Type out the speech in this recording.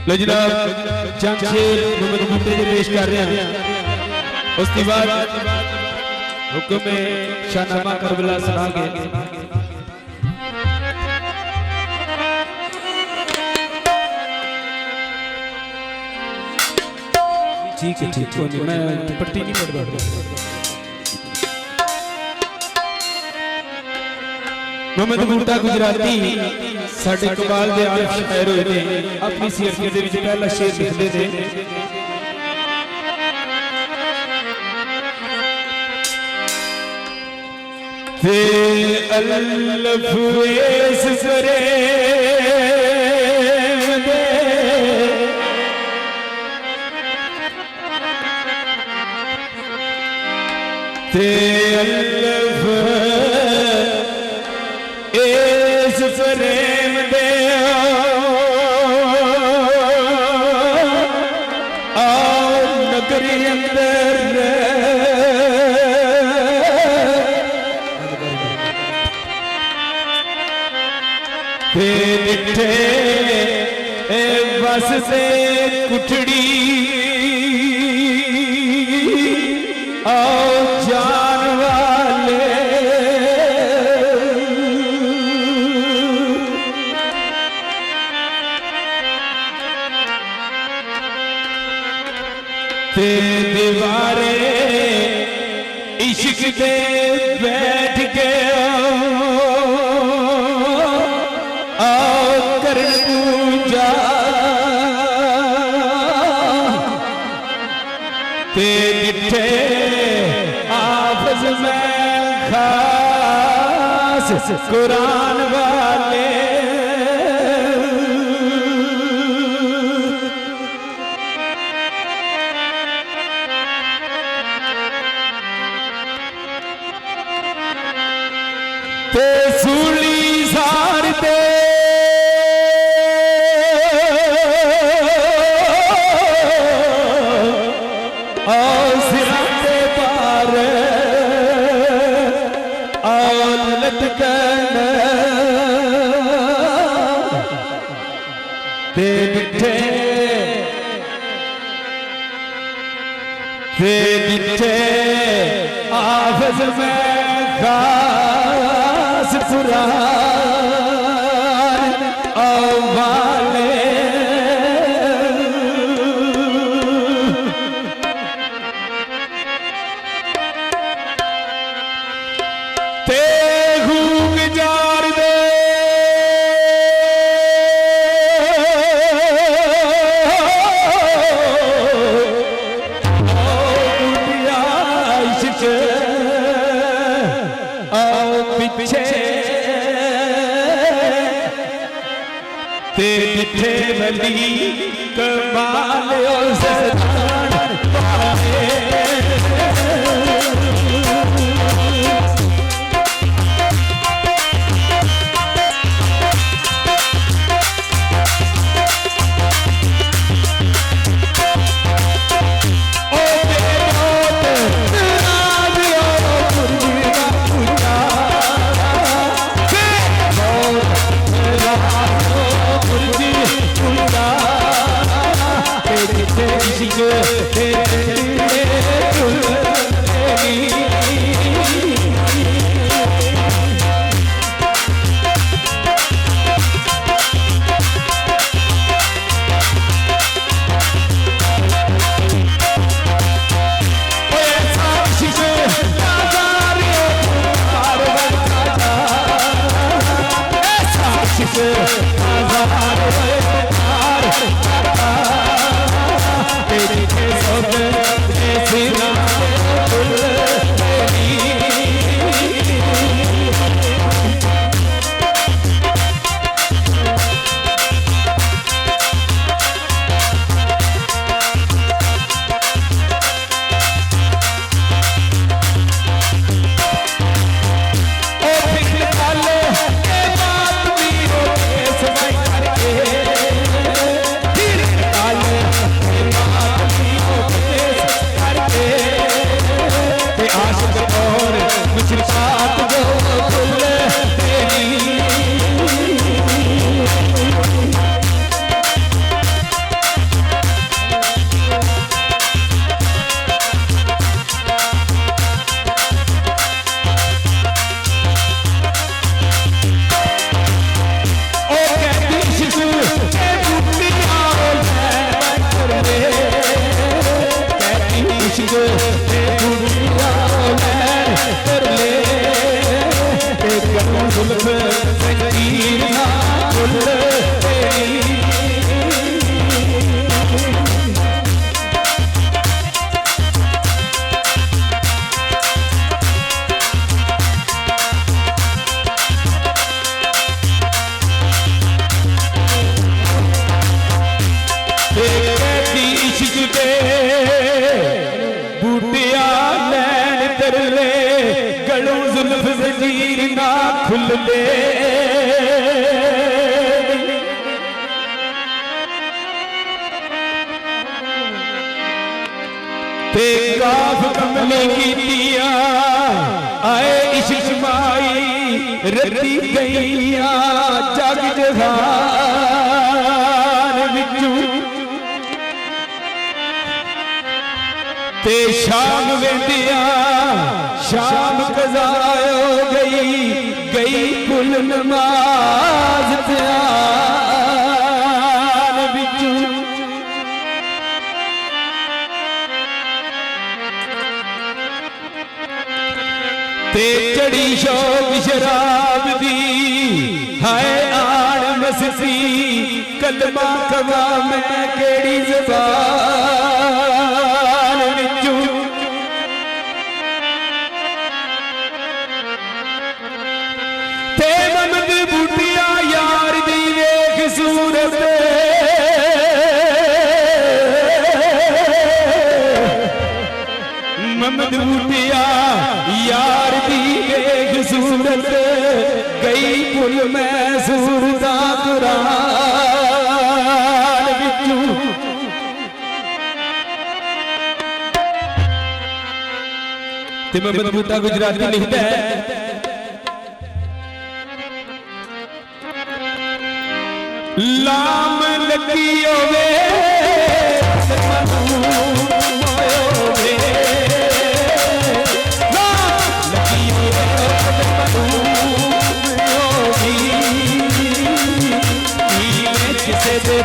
लो जनाब जमशेद मोहम्मद बूटे जी पेश कर रहे हैं। उसके बाद हुक्म में शाहनामा करबला सुनागे। ठीक है ठीक है, मैं पट्टी नहीं पढ़ रहा। मोहम्मद बूटा गुजराती साडे कमाल दे आलिम शायर होए ने। अपनी सीरत दे विच पहला शेर लिखदे थे, वे अल्लफ वेस करे दे ते अल्लफ एस प्रेम दे आओ नगरी अंदर ते डिठे बस से कुठड़ी आओ जान वाले ते दीवारे इश्क दे बैठ के आओ करन पूजा ते डिठे आफज में खास कुरान वाले ते सूली सार दे आओ सिराते पार आओ लटकन ते डिठे आफज में खास पुरान आओ वाले ते घूम जार दे पीछे ते डिठे वली कमाल फुल दे ते काफ कमले की दिया आए इश्क माई रती गईया जग जहान विचू ते शाम वेंदिया शाम कज़ायो गई कुल नमाज ध्यान विचू ते चढ़ी शौक शराब दी हाय आड़ मस्ती कलमा कवा मैं केड़ी ज़बान विचू ते ममद बूटिया यार दी वेख सूरत ममद बूटिया यार दी वेख सूरत गई पुल मैं सूरता कुरान विचू ते ममद बूटा गुजराती लिखता है लाम लगी होवे किसे दे